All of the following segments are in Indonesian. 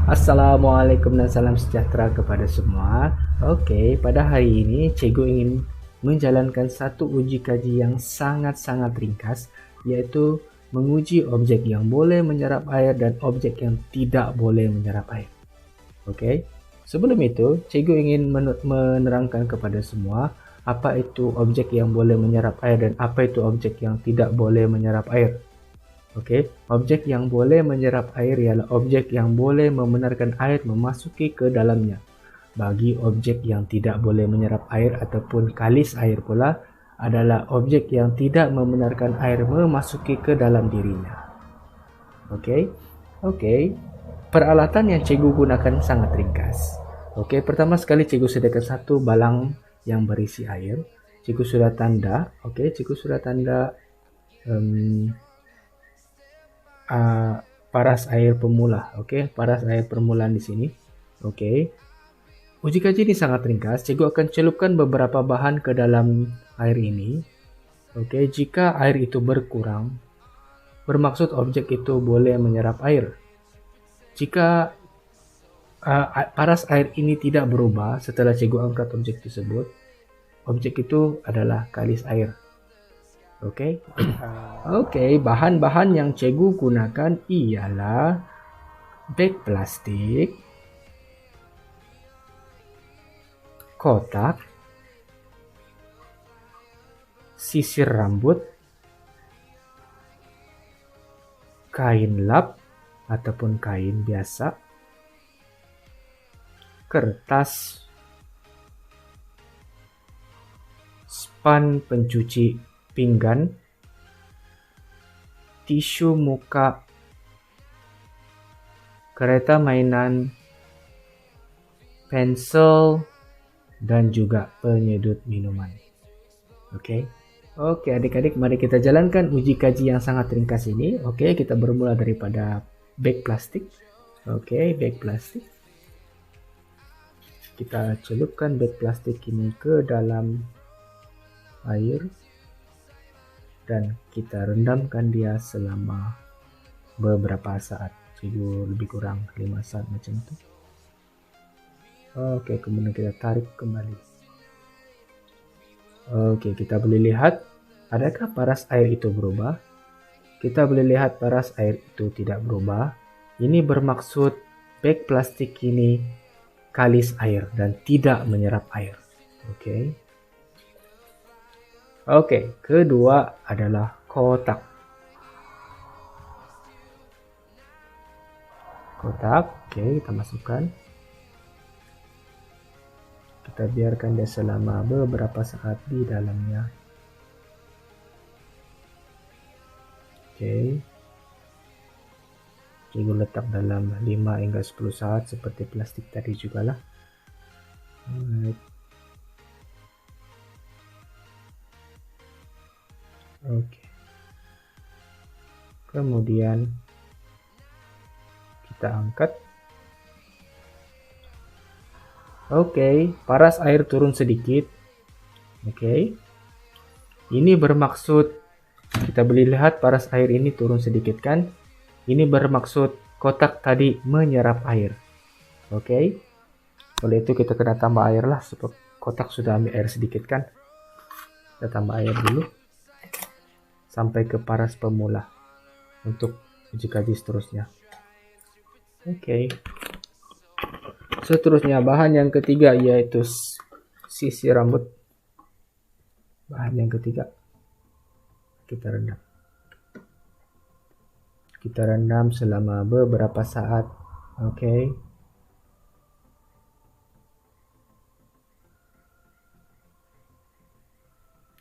Assalamualaikum dan salam sejahtera kepada semua. Oke, pada hari ini Cikgu ingin menjalankan satu uji kaji yang sangat-sangat ringkas, yaitu menguji objek yang boleh menyerap air dan objek yang tidak boleh menyerap air. Oke, sebelum itu Cikgu ingin menerangkan kepada semua apa itu objek yang boleh menyerap air dan apa itu objek yang tidak boleh menyerap air. Oke, objek yang boleh menyerap air ialah objek yang boleh membenarkan air memasuki ke dalamnya. Bagi objek yang tidak boleh menyerap air ataupun kalis air pula adalah objek yang tidak membenarkan air memasuki ke dalam dirinya. Oke, oke. Peralatan yang cikgu gunakan sangat ringkas. Oke, pertama sekali cikgu sediakan satu balang yang berisi air. Cikgu sudah tanda. Oke, cikgu sudah tanda paras air pemula. Oke, paras air permulaan di sini. Oke. Uji kaji ini sangat ringkas. Cikgu akan celupkan beberapa bahan ke dalam air ini. Oke, jika air itu berkurang, bermaksud objek itu boleh menyerap air. Jika paras air ini tidak berubah setelah cikgu angkat objek tersebut, objek itu adalah kalis air. Oke. Oke, bahan-bahan yang cikgu gunakan ialah bag plastik, kotak, sisir rambut, kain lap ataupun kain biasa, kertas, span pencuci pinggan, tisu muka, kereta mainan, pensel, dan juga penyedut minuman. Oke. Oke, adik-adik, mari kita jalankan uji kaji yang sangat ringkas ini. Oke, kita bermula daripada bag plastik. Oke, bag plastik. Kita celupkan bag plastik ini ke dalam air dan kita rendamkan dia selama beberapa saat. Lebih kurang 5 saat macam itu. Oke, kemudian kita tarik kembali. Oke, kita boleh lihat adakah paras air itu berubah. Kita boleh lihat paras air itu tidak berubah. Ini bermaksud bag plastik ini kalis air dan tidak menyerap air. Oke. Oke, kedua adalah kotak. Kotak, oke, kita masukkan. Kita biarkan dia selama beberapa saat di dalamnya. Oke. Cikgu letak dalam 5 hingga 10 saat seperti plastik tadi juga lah. Alright. Oke. Kemudian kita angkat. Oke, paras air turun sedikit. Oke. Ini bermaksud kita boleh lihat paras air ini turun sedikit kan? Ini bermaksud kotak tadi menyerap air. Oke. Oleh itu kita kena tambah air lah sebab kotak sudah ambil air sedikit kan? Kita tambah air dulu sampai ke paras pemula untuk uji kaji seterusnya. Oke. Seterusnya bahan yang ketiga yaitu sisir rambut. Bahan yang ketiga kita rendam. Kita rendam selama beberapa saat. Oke.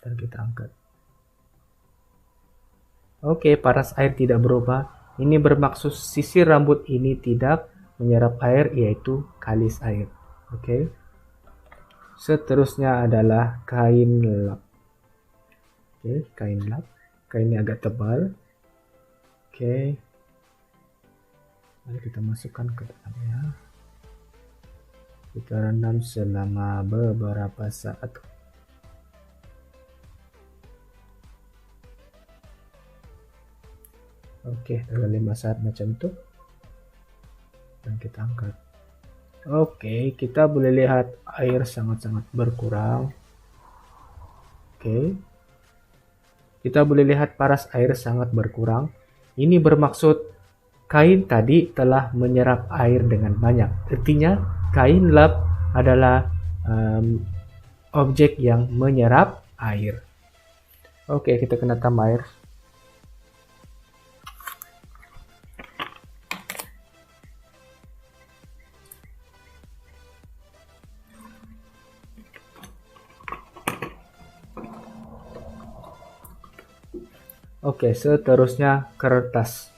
Dan kita angkat. Oke, paras air tidak berubah. Ini bermaksud sisir rambut ini tidak menyerap air, yaitu kalis air. Oke. Seterusnya adalah kain lap. Oke, kain lap. Kain ini agak tebal. Oke. Mari kita masukkan ke dalamnya. Kita rendam selama beberapa saat. Oke, dalam 5 saat macam itu. dan kita angkat. Oke, kita boleh lihat air sangat-sangat berkurang. Oke, kita boleh lihat paras air sangat berkurang. Ini bermaksud kain tadi telah menyerap air dengan banyak. Artinya kain lap adalah objek yang menyerap air. Oke, kita kena tambah air. Oke, seterusnya kertas.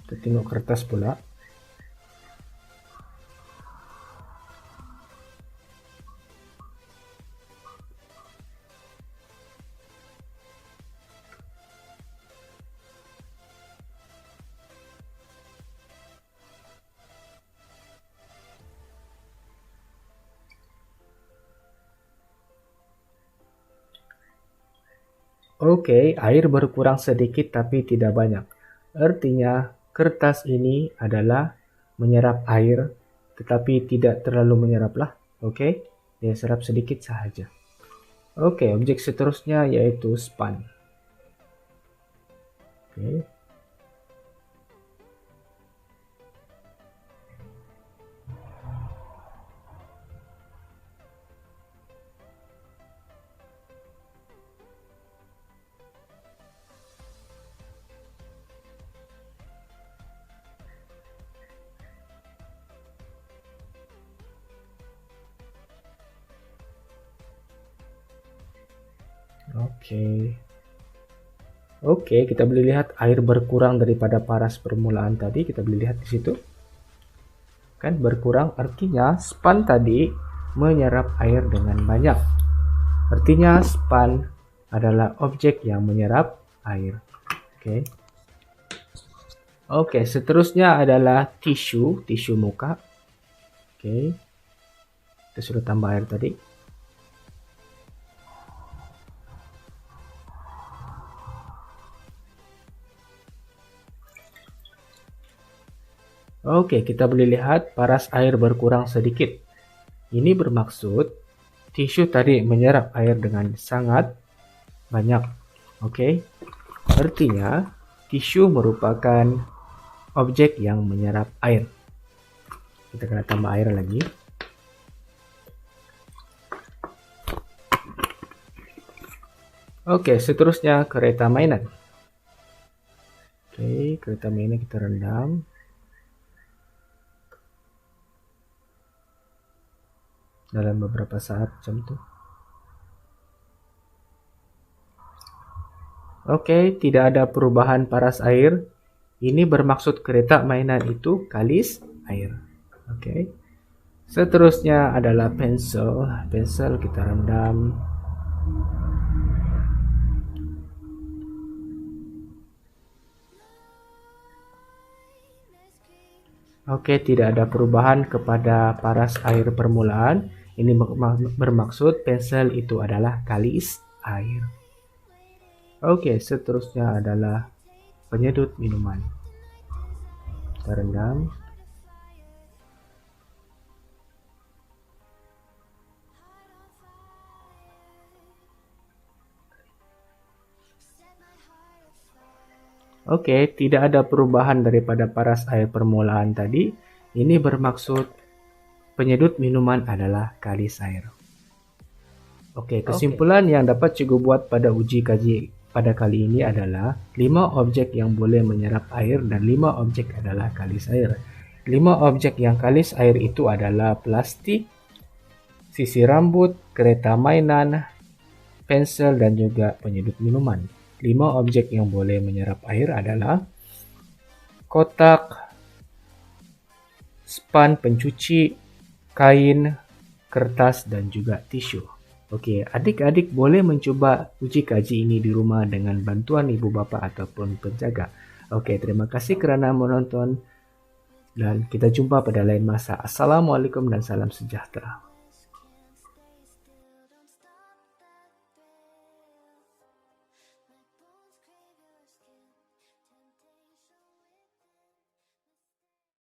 Kita tengok kertas pula. Oke, air berkurang sedikit tapi tidak banyak. Artinya kertas ini adalah menyerap air tetapi tidak terlalu menyeraplah. Oke, dia serap sedikit saja. Oke, objek seterusnya yaitu span. Oke. Oke, kita boleh lihat air berkurang daripada paras permulaan tadi. Kita boleh lihat di situ. Kan berkurang artinya span tadi menyerap air dengan banyak. Artinya span adalah objek yang menyerap air. Oke, seterusnya adalah tisu muka. Oke. Kita sudah tambah air tadi. Oke, kita boleh lihat paras air berkurang sedikit. Ini bermaksud tisu tadi menyerap air dengan sangat banyak. Oke, artinya tisu merupakan objek yang menyerap air. Kita kena tambah air lagi. Oke, seterusnya kereta mainan. Oke, kereta mainan kita rendam. Dalam beberapa saat macam itu. Oke, tidak ada perubahan paras air. Ini bermaksud kereta mainan itu kalis air. Oke. Seterusnya adalah pensel. Pensel kita rendam. Oke, tidak ada perubahan kepada paras air permulaan. Ini bermaksud pensel itu adalah kalis air. Oke, seterusnya adalah penyedut minuman. Kita rendam. Oke, tidak ada perubahan daripada paras air permulaan tadi. Ini bermaksud penyedut minuman adalah kalis air. Oke, kesimpulan yang dapat cikgu buat pada uji kaji pada kali ini adalah 5 objek yang boleh menyerap air dan 5 objek adalah kalis air. 5 objek yang kalis air itu adalah plastik, sisir rambut, kereta mainan, pensel, dan juga penyedut minuman. 5 objek yang boleh menyerap air adalah kotak, span pencuci, kain, kertas, dan juga tisu. Oke, adik-adik boleh mencoba uji kaji ini di rumah dengan bantuan ibu bapa ataupun penjaga. Oke, terima kasih kerana menonton dan kita jumpa pada lain masa. Assalamualaikum dan salam sejahtera.